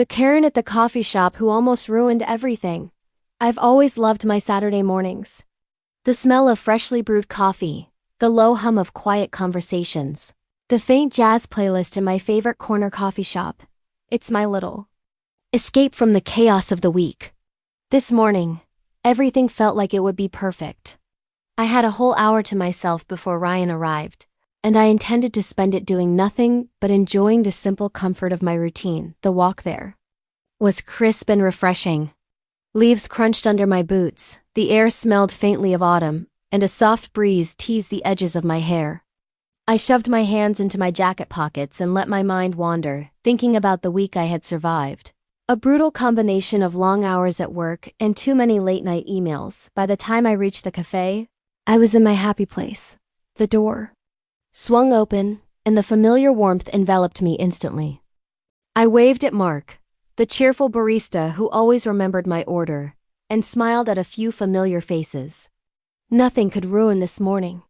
The Karen at the coffee shop who almost ruined everything. I've always loved my Saturday mornings. The smell of freshly brewed coffee, the low hum of quiet conversations, the faint jazz playlist in my favorite corner coffee shop. It's my little escape from the chaos of the week. This morning, everything felt like it would be perfect. I had a whole hour to myself before Ryan arrived, and I intended to spend it doing nothing but enjoying the simple comfort of my routine. The walk there was crisp and refreshing. Leaves crunched under my boots, the air smelled faintly of autumn, and a soft breeze teased the edges of my hair. I shoved my hands into my jacket pockets and let my mind wander, thinking about the week I had survived. A brutal combination of long hours at work and too many late-night emails. By the time I reached the cafe, I was in my happy place. The door swung open, and the familiar warmth enveloped me instantly. I waved at Mark, the cheerful barista who always remembered my order, and smiled at a few familiar faces. Nothing could ruin this morning.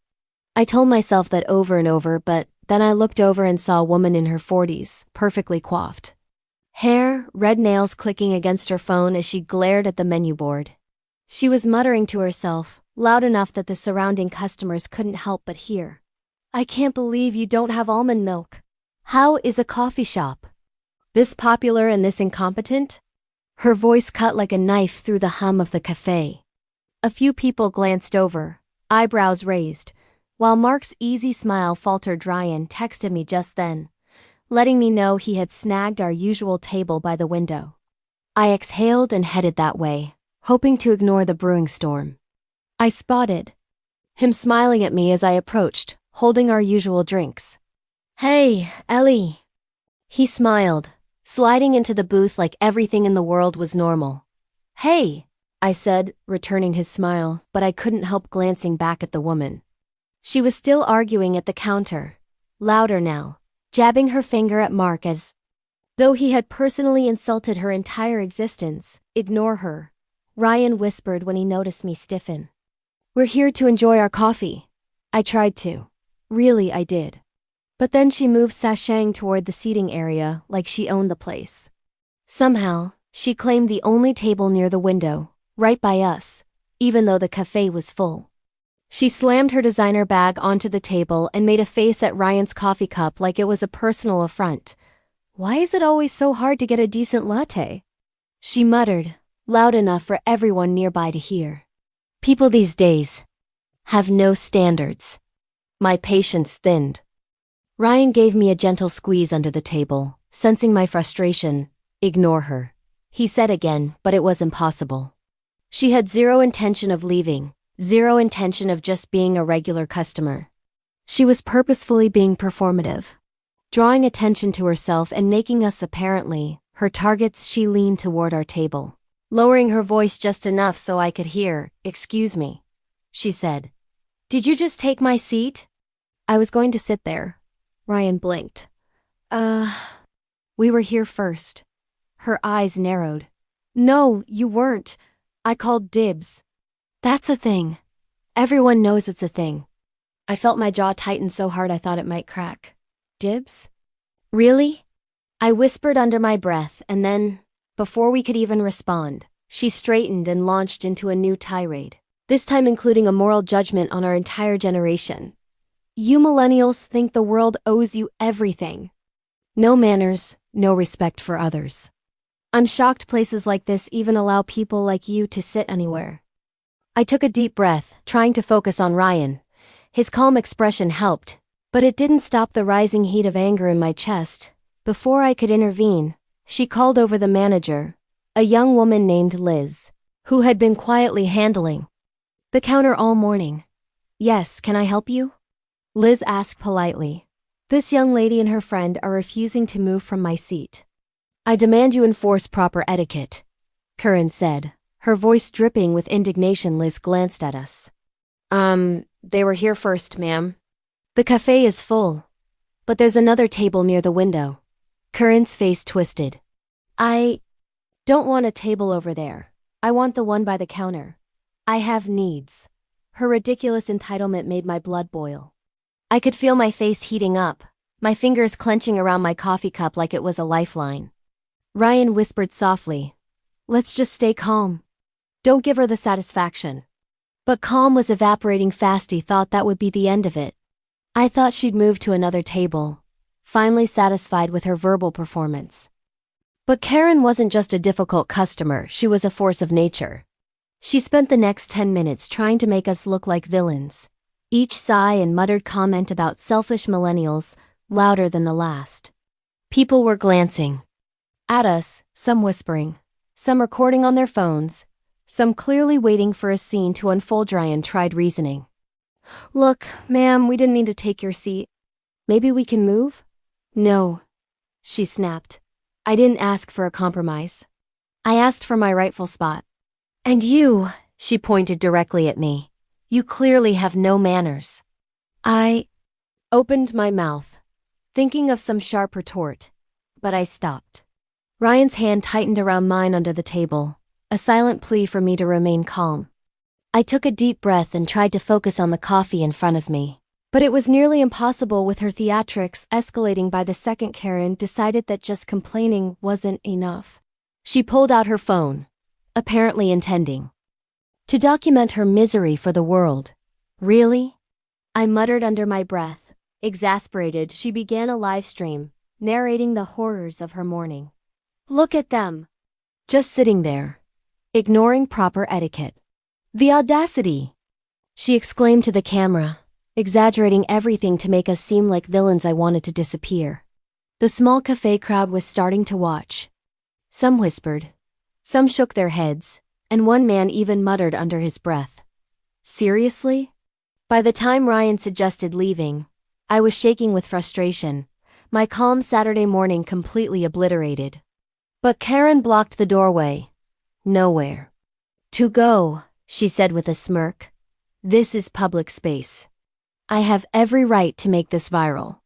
I told myself that over and over, but then I looked over and saw a woman in her 40s, perfectly coiffed. Hair, red nails clicking against her phone as she glared at the menu board. She was muttering to herself, loud enough that the surrounding customers couldn't help but hear. I can't believe you don't have almond milk. How is a coffee shop this popular and this incompetent? Her voice cut like a knife through the hum of the cafe. A few people glanced over, eyebrows raised, while Mark's easy smile faltered. Ryan texted me just then, letting me know he had snagged our usual table by the window. I exhaled and headed that way, hoping to ignore the brewing storm. I spotted him smiling at me as I approached, holding our usual drinks. Hey, Ellie. He smiled, sliding into the booth like everything in the world was normal. Hey, I said, returning his smile, but I couldn't help glancing back at the woman. She was still arguing at the counter, louder now, jabbing her finger at Mark as though he had personally insulted her entire existence. Ignore her, Ryan whispered when he noticed me stiffen. We're here to enjoy our coffee. I tried to. Really, I did. But then she moved, sashaying toward the seating area like she owned the place. Somehow, she claimed the only table near the window, right by us, even though the cafe was full. She slammed her designer bag onto the table and made a face at Ryan's coffee cup like it was a personal affront. Why is it always so hard to get a decent latte? She muttered, loud enough for everyone nearby to hear. People these days have no standards. My patience thinned. Ryan gave me a gentle squeeze under the table, sensing my frustration. Ignore her, he said again, but it was impossible. She had zero intention of leaving, zero intention of just being a regular customer. She was purposefully being performative, drawing attention to herself and making us apparently her targets. She leaned toward our table, lowering her voice just enough so I could hear. Excuse me, she said. Did you just take my seat? I was going to sit there. Ryan blinked. We were here first. Her eyes narrowed. No, you weren't. I called dibs. That's a thing. Everyone knows it's a thing. I felt my jaw tighten so hard I thought it might crack. Dibs? Really? I whispered under my breath, and then, before we could even respond, she straightened and launched into a new tirade, this time including a moral judgment on our entire generation. You millennials think the world owes you everything. No manners, no respect for others. I'm shocked places like this even allow people like you to sit anywhere. I took a deep breath, trying to focus on Ryan. His calm expression helped, but it didn't stop the rising heat of anger in my chest. Before I could intervene, she called over the manager, a young woman named Liz, who had been quietly handling the counter all morning. Yes, can I help you? Liz asked politely. This young lady and her friend are refusing to move from my seat. I demand you enforce proper etiquette, Curran said, her voice dripping with indignation. Liz glanced at us. They were here first, ma'am. The cafe is full, but there's another table near the window. Curran's face twisted. I don't want a table over there. I want the one by the counter. I have needs. Her ridiculous entitlement made my blood boil. I could feel my face heating up, my fingers clenching around my coffee cup like it was a lifeline. Ryan whispered softly. Let's just stay calm. Don't give her the satisfaction. But calm was evaporating fast. He thought that would be the end of it. I thought she'd move to another table, finally satisfied with her verbal performance. But Karen wasn't just a difficult customer, she was a force of nature. She spent the next 10 minutes trying to make us look like villains. Each sigh and muttered comment about selfish millennials, louder than the last. People were glancing at us, some whispering, some recording on their phones, some clearly waiting for a scene to unfold. Ryan tried reasoning. Look, ma'am, we didn't need to take your seat. Maybe we can move? No, she snapped. I didn't ask for a compromise. I asked for my rightful spot. And you, she pointed directly at me. You clearly have no manners. I opened my mouth, thinking of some sharp retort, but I stopped. Ryan's hand tightened around mine under the table, a silent plea for me to remain calm. I took a deep breath and tried to focus on the coffee in front of me. But it was nearly impossible with her theatrics escalating by the second. Karen decided that just complaining wasn't enough. She pulled out her phone, apparently intending to document her misery for the world. Really? I muttered under my breath. Exasperated, she began a live stream, narrating the horrors of her morning. Look at them. Just sitting there, ignoring proper etiquette. The audacity! She exclaimed to the camera, exaggerating everything to make us seem like villains. I wanted to disappear. The small cafe crowd was starting to watch. Some whispered, some shook their heads, and one man even muttered under his breath. Seriously? By the time Ryan suggested leaving, I was shaking with frustration, my calm Saturday morning completely obliterated. But Karen blocked the doorway. Nowhere to go, she said with a smirk. This is public space. I have every right to make this viral.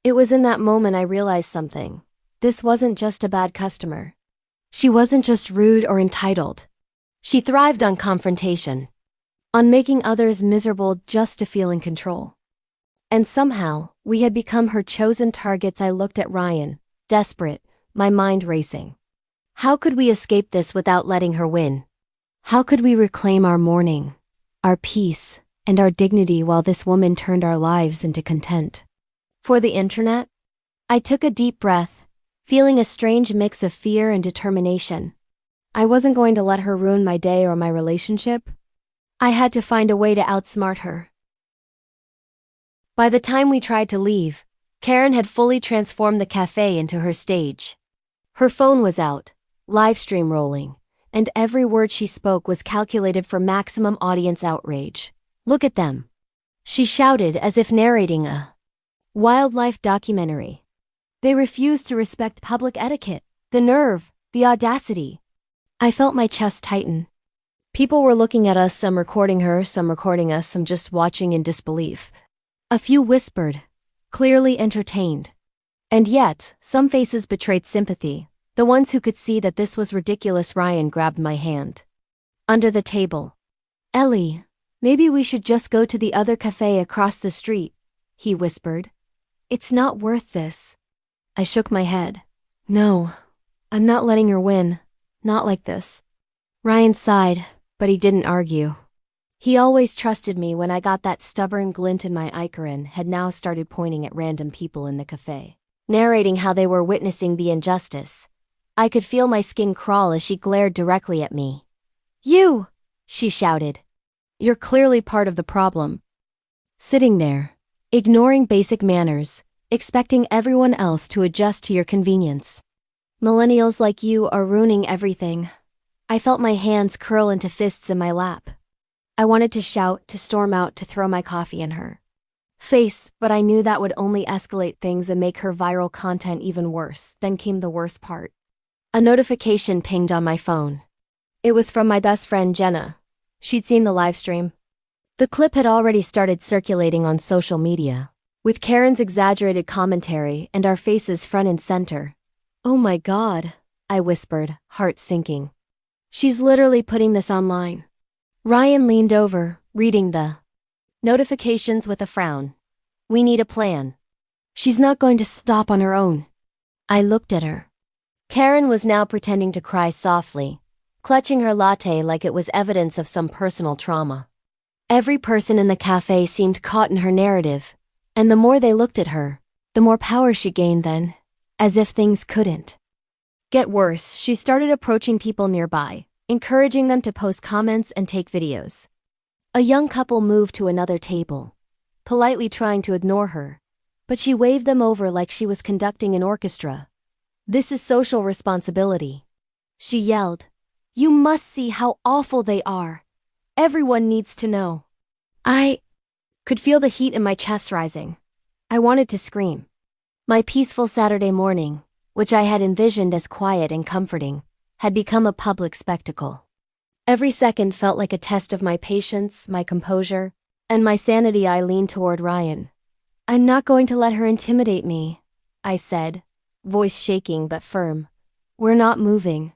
It was in that moment I realized something. This wasn't just a bad customer. She wasn't just rude or entitled. She thrived on confrontation, on making others miserable just to feel in control. And somehow, we had become her chosen targets. I looked at Ryan, desperate, my mind racing. How could we escape this without letting her win? How could we reclaim our morning, our peace, and our dignity while this woman turned our lives into content? For the internet? I took a deep breath, feeling a strange mix of fear and determination. I wasn't going to let her ruin my day or my relationship. I had to find a way to outsmart her. By the time we tried to leave, Karen had fully transformed the cafe into her stage. Her phone was out, live stream rolling, and every word she spoke was calculated for maximum audience outrage. Look at them, she shouted as if narrating a wildlife documentary. They refused to respect public etiquette. The nerve, the audacity. I felt my chest tighten. People were looking at us, some recording her, some recording us, some just watching in disbelief. A few whispered, clearly entertained. And yet, some faces betrayed sympathy, the ones who could see that this was ridiculous. Ryan grabbed my hand. Under the table. Ellie, maybe we should just go to the other cafe across the street, he whispered. It's not worth this. I shook my head. No, I'm not letting her win. Not like this. Ryan sighed, but he didn't argue. He always trusted me. When I got that stubborn glint in my eye, Karen had now started pointing at random people in the cafe, narrating how they were witnessing the injustice. I could feel my skin crawl as she glared directly at me. You! She shouted. You're clearly part of the problem. Sitting there, ignoring basic manners, expecting everyone else to adjust to your convenience. Millennials like you are ruining everything. I felt my hands curl into fists in my lap. I wanted to shout, to storm out, to throw my coffee in her face, but I knew that would only escalate things and make her viral content even worse. Then came the worst part. A notification pinged on my phone. It was from my best friend Jenna. She'd seen the live stream. The clip had already started circulating on social media, with Karen's exaggerated commentary and our faces front and center. Oh my God, I whispered, heart sinking. She's literally putting this online. Ryan leaned over, reading the notifications with a frown. We need a plan. She's not going to stop on her own. I looked at her. Karen was now pretending to cry softly, clutching her latte like it was evidence of some personal trauma. Every person in the cafe seemed caught in her narrative, and the more they looked at her, the more power she gained then, as if things couldn't get worse. She started approaching people nearby, encouraging them to post comments and take videos. A young couple moved to another table, politely trying to ignore her, but she waved them over like she was conducting an orchestra. "This is social responsibility," she yelled. "You must see how awful they are. Everyone needs to know." I could feel the heat in my chest rising. I wanted to scream. My peaceful Saturday morning, which I had envisioned as quiet and comforting, had become a public spectacle. Every second felt like a test of my patience, my composure, and my sanity. I leaned toward Ryan. "I'm not going to let her intimidate me," I said, voice shaking but firm. "We're not moving.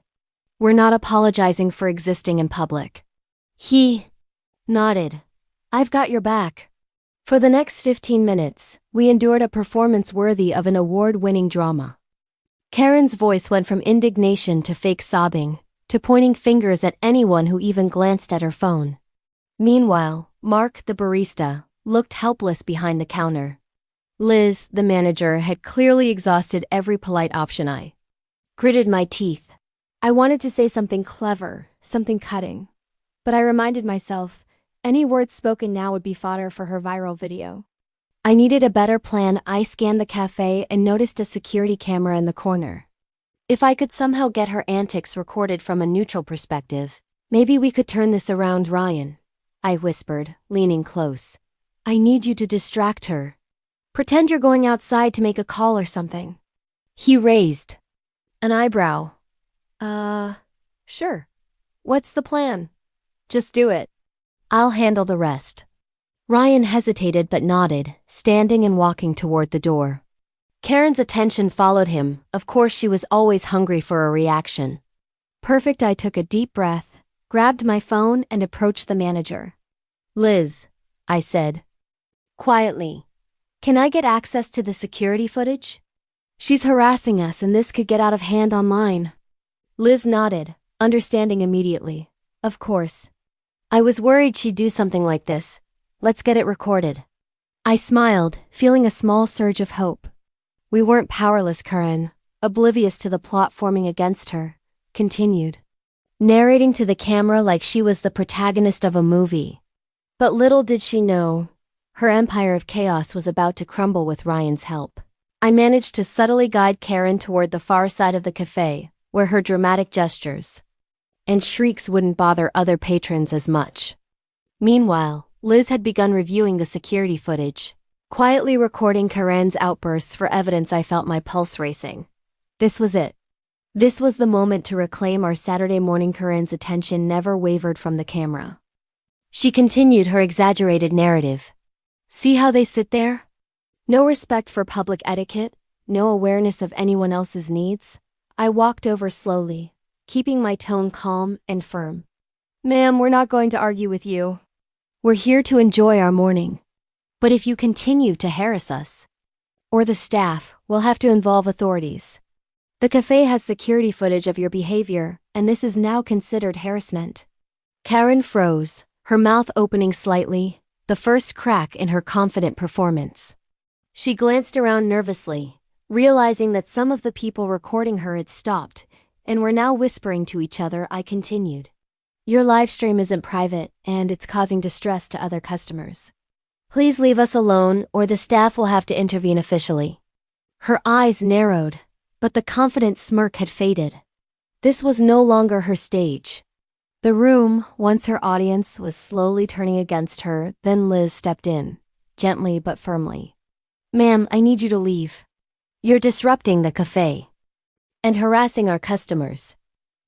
We're not apologizing for existing in public." He nodded. "I've got your back." For the next 15 minutes, we endured a performance worthy of an award-winning drama. Karen's voice went from indignation to fake sobbing, to pointing fingers at anyone who even glanced at her phone. Meanwhile, Mark, the barista, looked helpless behind the counter. Liz, the manager, had clearly exhausted every polite option. I gritted my teeth. I wanted to say something clever, something cutting. But I reminded myself, any words spoken now would be fodder for her viral video. I needed a better plan. I scanned the cafe and noticed a security camera in the corner. If I could somehow get her antics recorded from a neutral perspective, maybe we could turn this around. "Ryan," I whispered, leaning close. "I need you to distract her. Pretend you're going outside to make a call or something." He raised an eyebrow. Sure. What's the plan?" "Just do it. I'll handle the rest." Ryan hesitated but nodded, standing and walking toward the door. Karen's attention followed him. Of course, she was always hungry for a reaction. Perfect. I took a deep breath, grabbed my phone, and approached the manager. "Liz," I said quietly, "can I get access to the security footage? She's harassing us and this could get out of hand online." Liz nodded, understanding immediately. "Of course. I was worried she'd do something like this. Let's get it recorded." I smiled, feeling a small surge of hope. "We weren't powerless." Karen, oblivious to the plot forming against her, continued, narrating to the camera like she was the protagonist of a movie. But little did she know, her empire of chaos was about to crumble with Ryan's help. I managed to subtly guide Karen toward the far side of the cafe, where her dramatic gestures and shrieks wouldn't bother other patrons as much. Meanwhile, Liz had begun reviewing the security footage, quietly recording Karen's outbursts for evidence. I felt my pulse racing. This was it. This was the moment to reclaim our Saturday morning. Karen's attention never wavered from the camera. She continued her exaggerated narrative. "See how they sit there? No respect for public etiquette, no awareness of anyone else's needs." I walked over slowly, keeping my tone calm and firm. "Ma'am, we're not going to argue with you. We're here to enjoy our morning. But if you continue to harass us, or the staff, we'll have to involve authorities. The cafe has security footage of your behavior, and this is now considered harassment." Karen froze, her mouth opening slightly, the first crack in her confident performance. She glanced around nervously, realizing that some of the people recording her had stopped, and were now whispering to each other. I continued. "Your live stream isn't private, and it's causing distress to other customers. Please leave us alone, or the staff will have to intervene officially." Her eyes narrowed, but the confident smirk had faded. This was no longer her stage. The room, once her audience, was slowly turning against her. Then Liz stepped in, gently but firmly. "Ma'am, I need you to leave. You're disrupting the cafe and harassing our customers.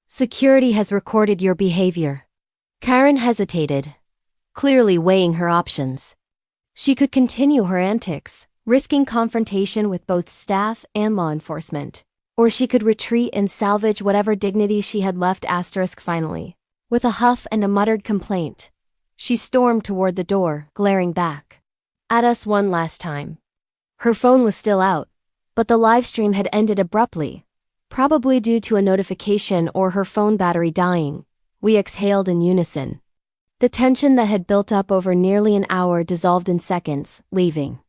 Security has recorded your behavior." Karen hesitated, clearly weighing her options. She could continue her antics, risking confrontation with both staff and law enforcement, or she could retreat and salvage whatever dignity she had left. Finally, with a huff and a muttered complaint, she stormed toward the door, glaring back at us one last time. Her phone was still out, but the live stream had ended abruptly. Probably due to a notification or her phone battery dying. We exhaled in unison. The tension that had built up over nearly an hour dissolved in seconds, leaving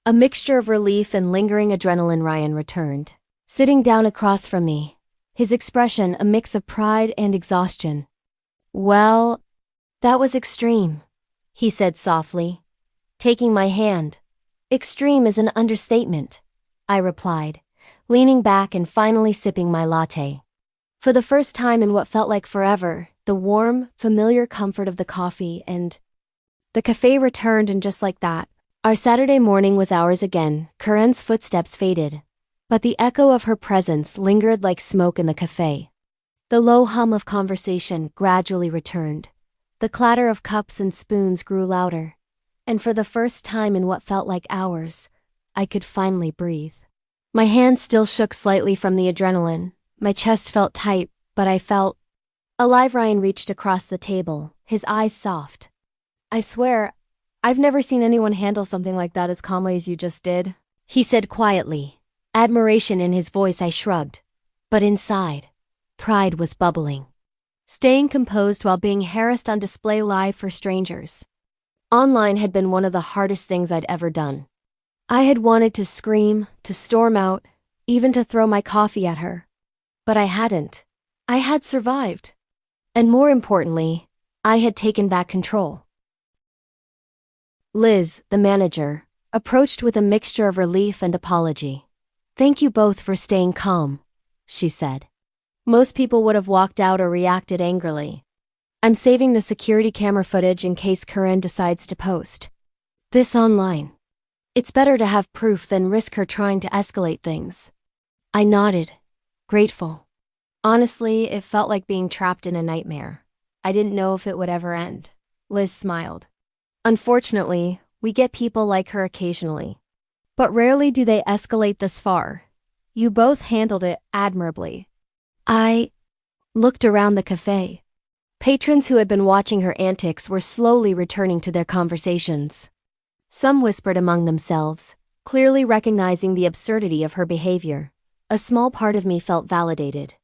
a mixture of relief and lingering adrenaline. Ryan returned, sitting down across from me, his expression a mix of pride and exhaustion. "Well, that was extreme," he said softly, taking my hand. "Extreme is an understatement," I replied, leaning back and finally sipping my latte. For the first time in what felt like forever, the warm, familiar comfort of the coffee and the cafe returned, and just like that, our Saturday morning was ours again. Karen's footsteps faded, but the echo of her presence lingered like smoke in the cafe. The low hum of conversation gradually returned. The clatter of cups and spoons grew louder, and for the first time in what felt like hours, I could finally breathe. My hands still shook slightly from the adrenaline. My chest felt tight, but I felt alive. Ryan reached across the table, his eyes soft. "I swear, I've never seen anyone handle something like that as calmly as you just did," he said quietly, admiration in his voice. I shrugged, but inside, pride was bubbling. Staying composed while being harassed on display live for strangers online had been one of the hardest things I'd ever done. I had wanted to scream, to storm out, even to throw my coffee at her. But I hadn't. I had survived. And more importantly, I had taken back control. Liz, the manager, approached with a mixture of relief and apology. "Thank you both for staying calm," she said. "Most people would have walked out or reacted angrily. I'm saving the security camera footage in case Karen decides to post this online. It's better to have proof than risk her trying to escalate things." I nodded, grateful. Honestly, it felt like being trapped in a nightmare. I didn't know if it would ever end. Liz smiled. "Unfortunately, we get people like her occasionally. But rarely do they escalate this far. You both handled it admirably." I looked around the cafe. Patrons who had been watching her antics were slowly returning to their conversations. Some whispered among themselves, clearly recognizing the absurdity of her behavior. A small part of me felt validated.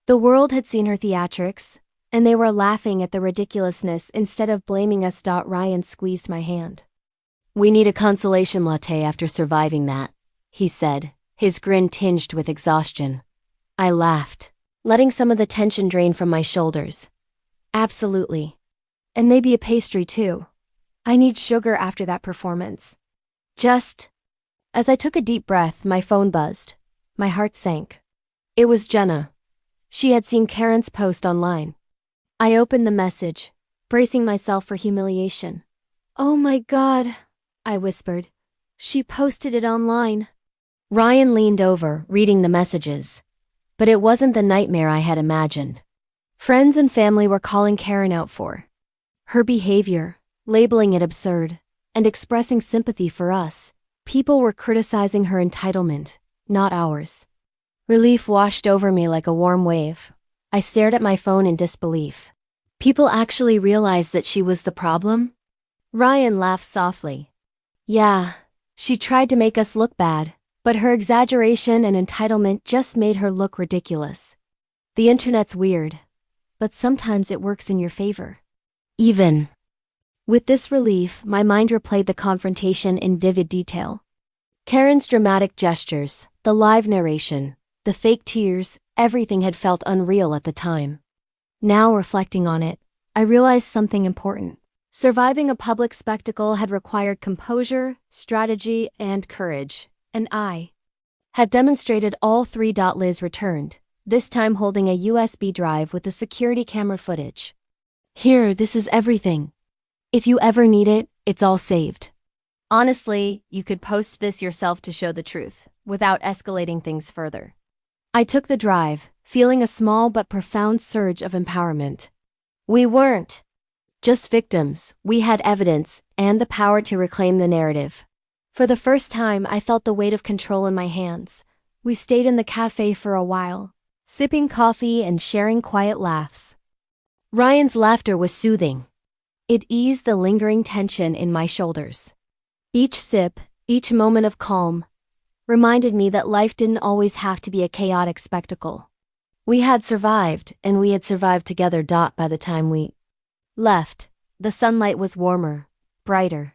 The world had seen her theatrics, and they were laughing at the ridiculousness instead of blaming us. Ryan squeezed my hand. "We need a consolation latte after surviving that," he said, his grin tinged with exhaustion. I laughed, letting some of the tension drain from my shoulders. "Absolutely. And maybe a pastry too. I need sugar after that performance." Just as I took a deep breath, my phone buzzed. My heart sank. It was Jenna. She had seen Karen's post online. I opened the message, bracing myself for humiliation. "Oh my God," I whispered. "She posted it online." Ryan leaned over, reading the messages. But it wasn't the nightmare I had imagined. Friends and family were calling Karen out for her behavior, labeling it absurd, and expressing sympathy for us. People were criticizing her entitlement, not ours. Relief washed over me like a warm wave. I stared at my phone in disbelief. People actually realized that she was the problem? Ryan laughed softly. "Yeah, she tried to make us look bad, but her exaggeration and entitlement just made her look ridiculous. The internet's weird, but sometimes it works in your favor." Even with this relief, my mind replayed the confrontation in vivid detail. Karen's dramatic gestures, the live narration, the fake tears, everything had felt unreal at the time. Now, reflecting on it, I realized something important. Surviving a public spectacle had required composure, strategy, and courage, and I had demonstrated all three. Liz returned, this time holding a USB drive with the security camera footage. "Here, this is everything. If you ever need it, it's all saved. Honestly, you could post this yourself to show the truth, without escalating things further." I took the drive, feeling a small but profound surge of empowerment. We weren't just victims, we had evidence and the power to reclaim the narrative. For the first time, I felt the weight of control in my hands. We stayed in the cafe for a while, sipping coffee and sharing quiet laughs. Ryan's laughter was soothing. It eased the lingering tension in my shoulders. Each sip, each moment of calm, reminded me that life didn't always have to be a chaotic spectacle. We had survived, and we had survived together. By the time we left, the sunlight was warmer, brighter.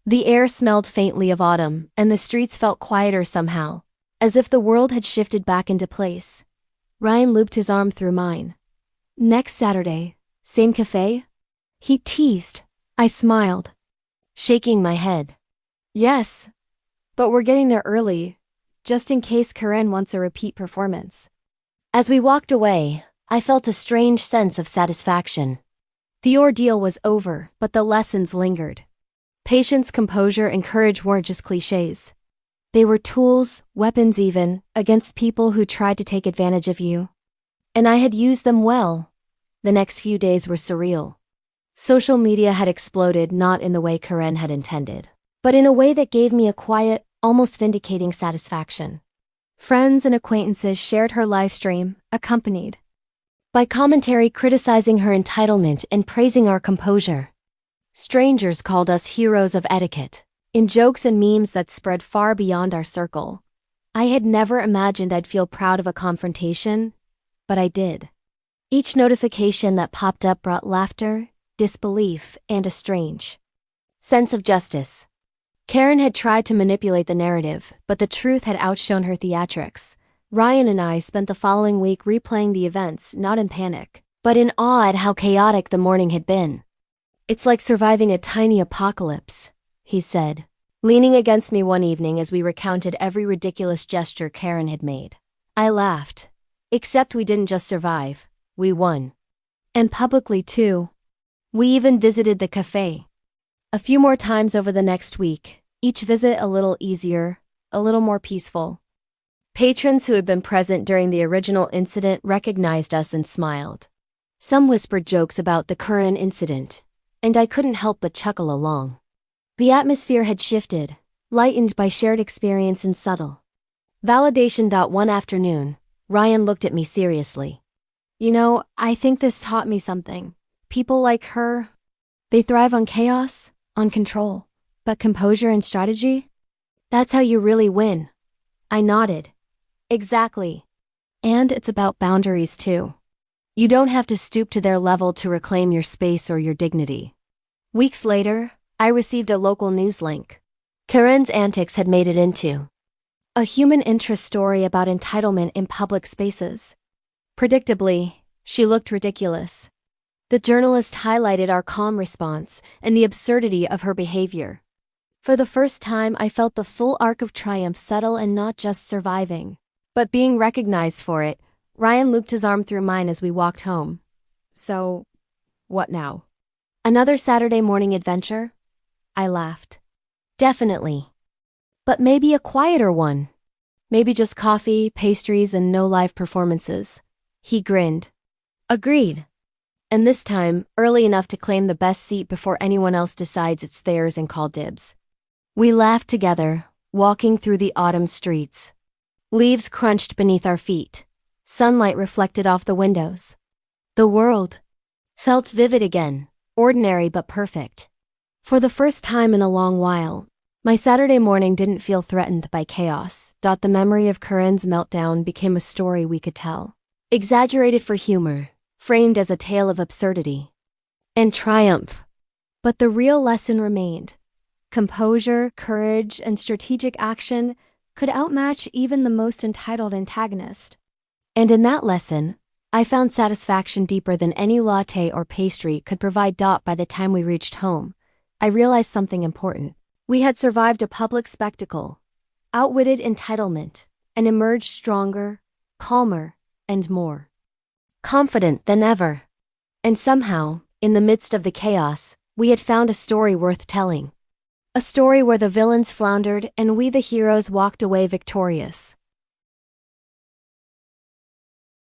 The air smelled faintly of autumn, and the streets felt quieter somehow, as if the world had shifted back into place. Ryan looped his arm through mine. Next Saturday, same cafe? He teased. I smiled, shaking my head. Yes, but we're getting there early, just in case Karen wants a repeat performance. As we walked away, I felt a strange sense of satisfaction. The ordeal was over, but the lessons lingered. Patience, composure, and courage weren't just cliches. They were tools, weapons even, against people who tried to take advantage of you. And I had used them well. The next few days were surreal. Social media had exploded, not in the way Karen had intended, but in a way that gave me a quiet, almost vindicating satisfaction. Friends and acquaintances shared her live stream, accompanied by commentary criticizing her entitlement and praising our composure. Strangers called us heroes of etiquette, in jokes and memes that spread far beyond our circle. I had never imagined I'd feel proud of a confrontation, but I did. Each notification that popped up brought laughter, disbelief, and a strange sense of justice. Karen had tried to manipulate the narrative, but the truth had outshone her theatrics. Ryan and I spent the following week replaying the events, not in panic, but in awe at how chaotic the morning had been. It's like surviving a tiny apocalypse, he said, leaning against me one evening as we recounted every ridiculous gesture Karen had made. I laughed. Except we didn't just survive, we won. And publicly too. We even visited the cafe a few more times over the next week, each visit a little easier, a little more peaceful. Patrons who had been present during the original incident recognized us and smiled. Some whispered jokes about the current incident, and I couldn't help but chuckle along. The atmosphere had shifted, lightened by shared experience and subtle validation. One afternoon, Ryan looked at me seriously. You know, I think this taught me something. People like her, they thrive on chaos, on control, but composure and strategy? That's how you really win. I nodded. Exactly. And it's about boundaries too. You don't have to stoop to their level to reclaim your space or your dignity. Weeks later, I received a local news link. Karen's antics had made it into a human interest story about entitlement in public spaces. Predictably, she looked ridiculous. The journalist highlighted our calm response and the absurdity of her behavior. For the first time, I felt the full arc of triumph settle, and not just surviving, but being recognized for it. Ryan looped his arm through mine as we walked home. So, what now? Another Saturday morning adventure? I laughed. Definitely. But maybe a quieter one. Maybe just coffee, pastries, and no live performances. He grinned. Agreed. And this time, early enough to claim the best seat before anyone else decides it's theirs and call dibs. We laughed together, walking through the autumn streets. Leaves crunched beneath our feet. Sunlight reflected off the windows. The world felt vivid again, ordinary but perfect. For the first time in a long while, my Saturday morning didn't feel threatened by chaos. The memory of Karen's meltdown became a story we could tell. Exaggerated for humor, framed as a tale of absurdity and triumph. But the real lesson remained. Composure, courage, and strategic action could outmatch even the most entitled antagonist. And in that lesson, I found satisfaction deeper than any latte or pastry could provide. By the time we reached home, I realized something important. We had survived a public spectacle, outwitted entitlement, and emerged stronger, calmer, and more confident than ever. And somehow, in the midst of the chaos, we had found a story worth telling. A story where the villains floundered and we the heroes walked away victorious.